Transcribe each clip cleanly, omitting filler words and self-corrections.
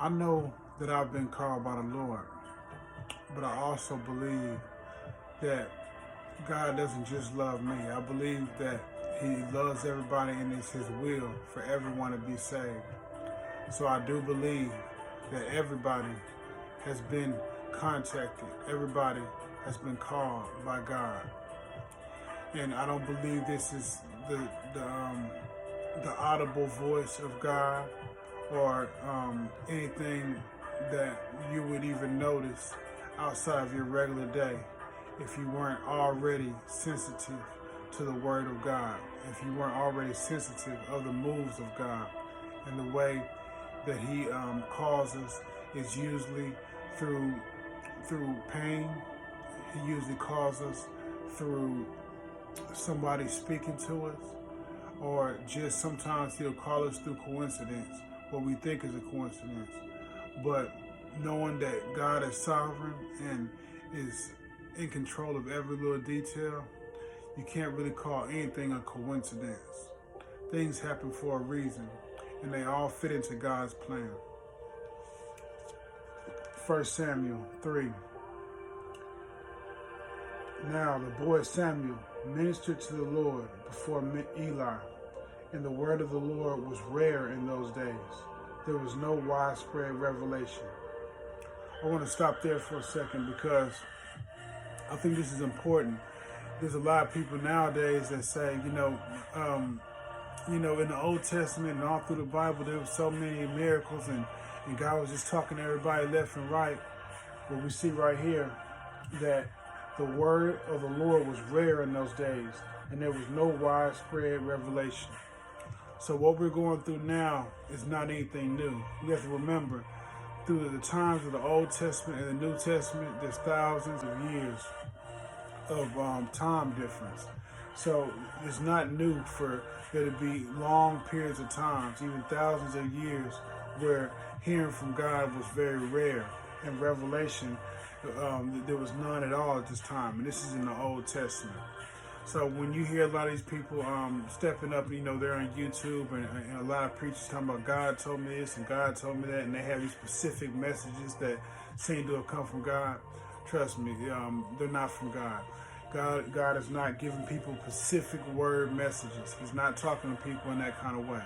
I know that I've been called by the Lord, but I also believe that God doesn't just love me. I believe that He loves everybody and it's His will for everyone to be saved. So I do believe that everybody has been contacted, everybody has been called by God. And I don't believe this is the audible voice of God or anything that you would even notice outside of your regular day if you weren't already sensitive to the Word of God, if you weren't already sensitive of the moves of God. And the way that He calls us is usually through pain. He usually calls us through somebody speaking to us, or just sometimes He'll call us through coincidence, what we think is a coincidence. But knowing that God is sovereign and is in control of every little detail, you can't really call anything a coincidence. Things happen for a reason, and they all fit into God's plan. 1 Samuel 3. Now the boy Samuel ministered to the Lord before Eli, and the word of the Lord was rare in those days. There was no widespread revelation. I want to stop there for a second because I think this is important. There's a lot of people nowadays that say, in the Old Testament and all through the Bible, there were so many miracles and God was just talking to everybody left and right. But we see right here that the word of the Lord was rare in those days, and there was no widespread revelation. So what we're going through now is not anything new. You have to remember, through the times of the Old Testament and the New Testament, there's thousands of years of time difference. So it's not new for there to be long periods of times, even thousands of years, where hearing from God was very rare. And revelation, there was none at all at this time. And this is in the Old Testament. So when you hear a lot of these people stepping up, they're on YouTube and a lot of preachers talking about God told me this and God told me that, and they have these specific messages that seem to have come from God. Trust me, they're not from God. God is not giving people specific word messages. He's not talking to people in that kind of way.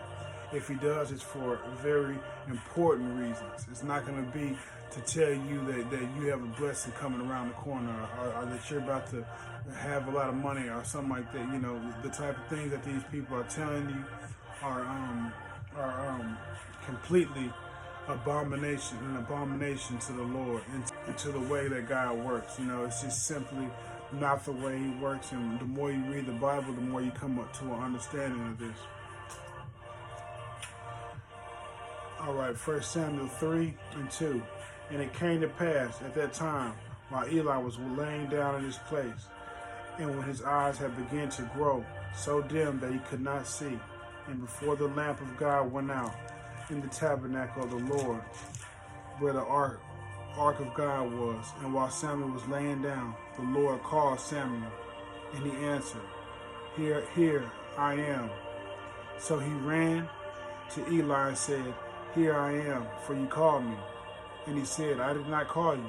If He does, it's for very important reasons. It's not going to be to tell you that you have a blessing coming around the corner, or that you're about to have a lot of money or something like that. The type of things that these people are telling you are completely an abomination to the Lord and to the way that God works. It's just simply not the way He works. And the more you read the Bible, the more you come up to an understanding of this. All right, 1 Samuel 3 and 2. And it came to pass at that time, while Eli was laying down in his place, and when his eyes had begun to grow so dim that he could not see, and before the lamp of God went out in the tabernacle of the Lord, where the ark of God was, and while Samuel was laying down, the Lord called Samuel, and he answered, Here I am. So he ran to Eli and said, Here I am, for you called me. And he said, I did not call you.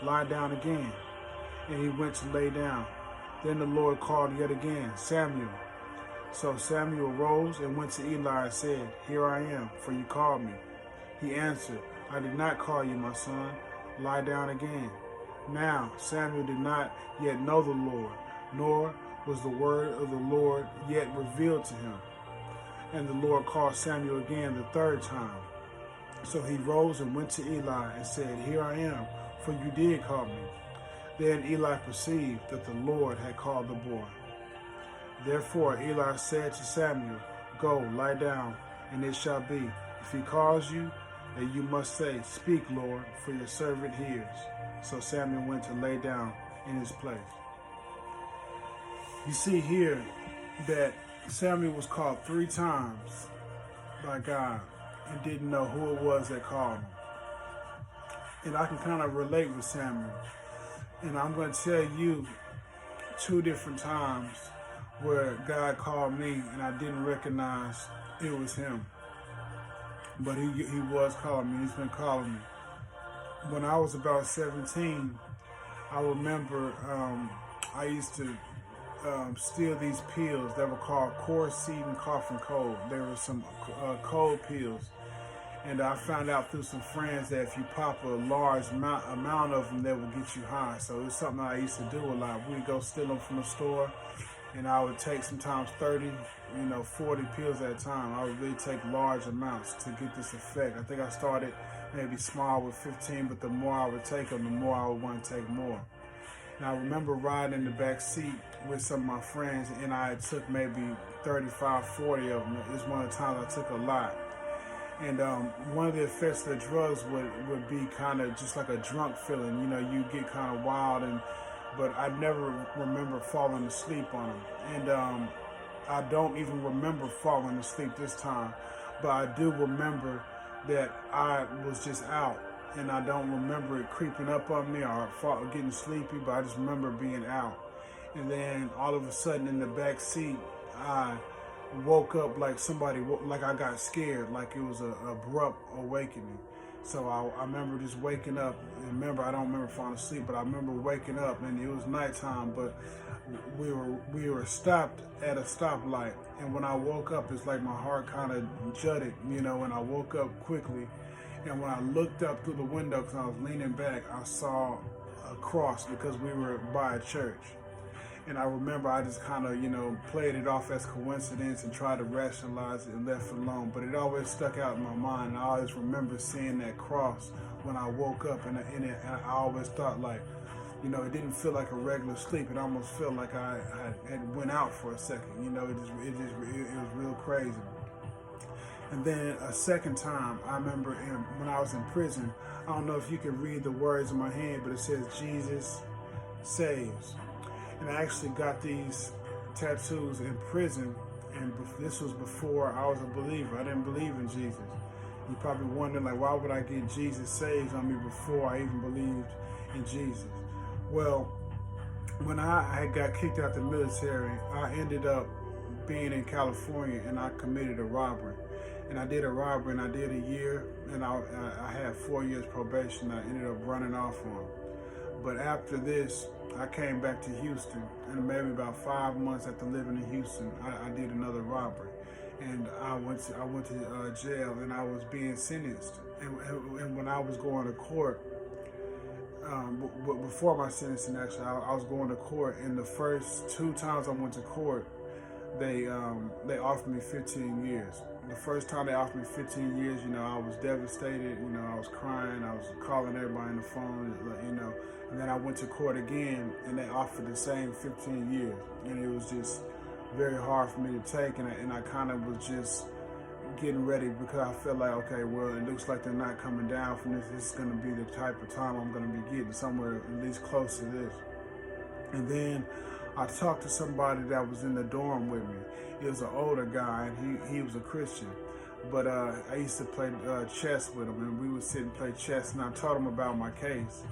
Lie down again. And he went to lay down. Then the Lord called yet again, Samuel. So Samuel rose and went to Eli and said, Here I am, for you called me. He answered, I did not call you, my son. Lie down again. Now Samuel did not yet know the Lord, nor was the word of the Lord yet revealed to him. And the Lord called Samuel again the third time. So he rose and went to Eli and said, Here I am, for you did call me. Then Eli perceived that the Lord had called the boy. Therefore Eli said to Samuel, Go, lie down, and it shall be, if he calls you, that you must say, Speak, Lord, for your servant hears. So Samuel went to lay down in his place. You see here that Samuel was called 3 times by God and didn't know who it was that called him. And I can kind of relate with Samuel. And I'm going to tell you 2 different times where God called me and I didn't recognize it was Him. but he was calling me. He's been calling me. When I was about 17, I remember I used to steal these pills that were called core, seed, and cough and cold. There were some cold pills. And I found out through some friends that if you pop a large amount of them, that will get you high. So it's something I used to do a lot. We'd go steal them from the store, and I would take sometimes 30, 40 pills at a time. I would really take large amounts to get this effect. I think I started maybe small with 15, but the more I would take them, the more I would want to take more. And I remember riding in the back seat with some of my friends, and I took maybe 35, 40 of them. It was one of the times I took a lot. And one of the effects of the drugs would be kind of just like a drunk feeling. You get kind of wild, but I never remember falling asleep on them. And I don't even remember falling asleep this time, but I do remember that I was just out, and I don't remember it creeping up on me or getting sleepy, but I just remember being out. And then all of a sudden in the back seat, I woke up like like I got scared, like it was an abrupt awakening. So I remember just waking up, and I don't remember falling asleep, but I remember waking up, and it was nighttime, but we were stopped at a stoplight, and when I woke up, it's like my heart kind of jutted, and I woke up quickly, and when I looked up through the window, because I was leaning back, I saw a cross because we were by a church. And I remember I just kind of, played it off as coincidence and tried to rationalize it and left it alone. But it always stuck out in my mind. I always remember seeing that cross when I woke up, and I always thought like, it didn't feel like a regular sleep. It almost felt like I had went out for a second. It was real crazy. And then a second time, I remember when I was in prison. I don't know if you can read the words in my hand, but it says Jesus saves. And I actually got these tattoos in prison, and this was before I was a believer. I didn't believe in Jesus. You're probably wondering, like, why would I get Jesus saves on me before I even believed in Jesus? Well, when I got kicked out the military, I ended up being in California, and I committed a robbery. And I did a robbery, and I did a year, and I had 4 years probation. I ended up running off on. But after this, I came back to Houston, and maybe about 5 months after living in Houston, I did another robbery, and I went to jail, and I was being sentenced. And when I was going to court, before my sentencing, actually, I was going to court, and the first 2 times I went to court, they offered me 15 years. The first time they offered me 15 years, I was devastated. I was crying. I was calling everybody on the phone, And then I went to court again, and they offered the same 15 years. And it was just very hard for me to take, and I kind of was just getting ready because I felt like, okay, well, it looks like they're not coming down from this. This is going to be the type of time I'm going to be getting somewhere at least close to this. And then I talked to somebody that was in the dorm with me. He was an older guy, and he was a Christian. But I used to play chess with him, and we would sit and play chess, and I told him about my case.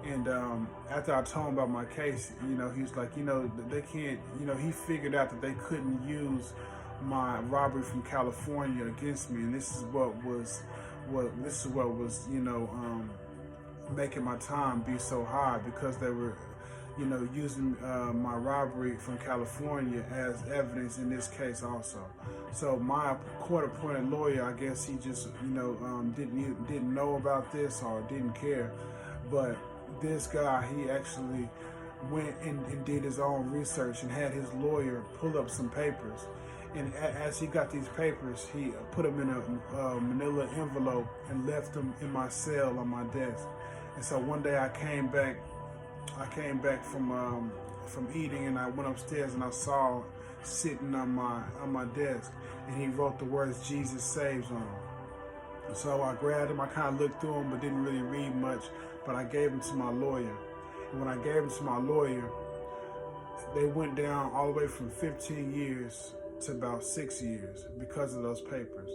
And after I told him about my case, he was like, they can't, he figured out that they couldn't use my robbery from California against me, and this is what was making my time be so high, because they were using my robbery from California as evidence in this case also. So my court-appointed lawyer, I guess he just, didn't know about this or didn't care. But this guy, he actually went and did his own research and had his lawyer pull up some papers. And as he got these papers, he put them in a manila envelope and left them in my cell on my desk. And so one day I came back from eating, and I went upstairs, and I saw sitting on my desk, and he wrote the words "Jesus saves" on them. So I grabbed him. I kind of looked through them, but didn't really read much. But I gave them to my lawyer. And when I gave them to my lawyer, they went down all the way from 15 years to about 6 years because of those papers.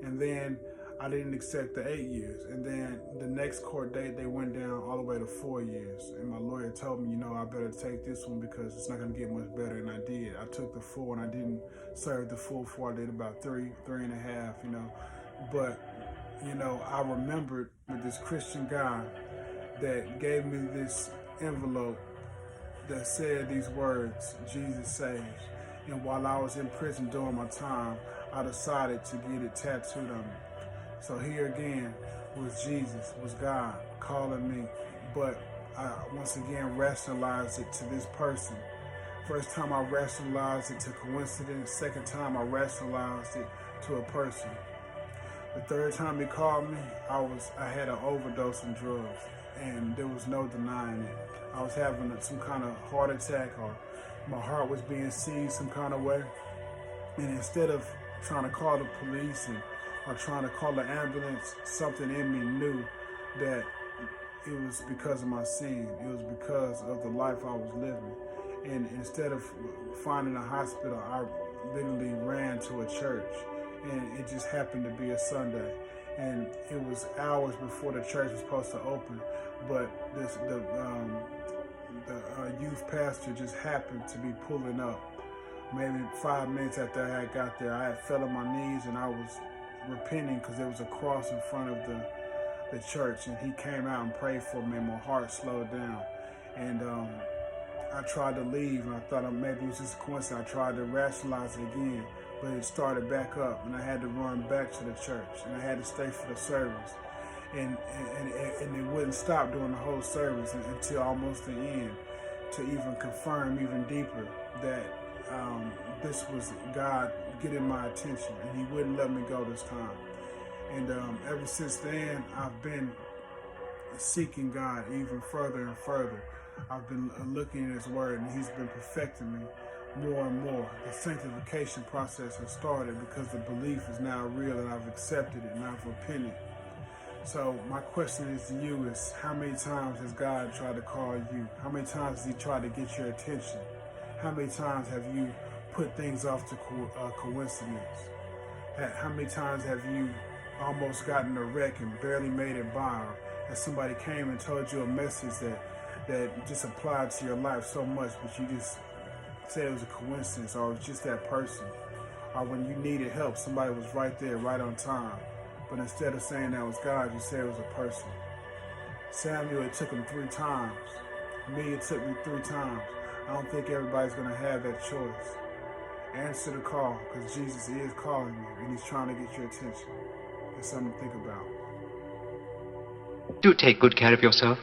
And then I didn't accept the 8 years. And then the next court date, they went down all the way to 4 years. And my lawyer told me, I better take this one because it's not going to get much better. And I did. I took the full, and I didn't serve the full for I did about three and a half, But I remembered with this Christian guy that gave me this envelope that said these words, Jesus saves. And while I was in prison during my time, I decided to get it tattooed on me. So here again was Jesus, was God calling me, but I once again rationalized it to this person. First time I rationalized it to coincidence. Second time I rationalized it to a person. The third time he called me, I had an overdose on drugs, and there was no denying it. I was having some kind of heart attack, or my heart was being seized some kind of way. And instead of trying to call the police or trying to call the ambulance, something in me knew that it was because of my sin. It was because of the life I was living. And instead of finding a hospital, I literally ran to a church. And it just happened to be a Sunday. And it was hours before the church was supposed to open. But the youth pastor just happened to be pulling up. Maybe 5 minutes after I had got there, I had fell on my knees and I was repenting because there was a cross in front of the church. And he came out and prayed for me, and my heart slowed down. And I tried to leave, and I thought maybe it was just a coincidence. I tried to rationalize it again, but it started back up, and I had to run back to the church, and I had to stay for the service. And it wouldn't stop during the whole service until almost the end, to even confirm even deeper that this was God getting my attention, and he wouldn't let me go this time. And ever since then, I've been seeking God even further and further. I've been looking at his word, and he's been perfecting me more and more. The sanctification process has started because the belief is now real, and I've accepted it, and I've repented. So my question is to you is, how many times has God tried to call you? How many times has he tried to get your attention? How many times have you put things off to coincidence? How many times have you almost gotten a wreck and barely made it by? And somebody came and told you a message that just applied to your life so much, but you just said it was a coincidence, or it was just that person. Or when you needed help, somebody was right there, right on time. But instead of saying that was God, you said it was a person. Samuel, it took him 3 times. Me, it took me 3 times. I don't think everybody's going to have that choice. Answer the call, because Jesus is calling you, and he's trying to get your attention. It's something to think about. Do take good care of yourself.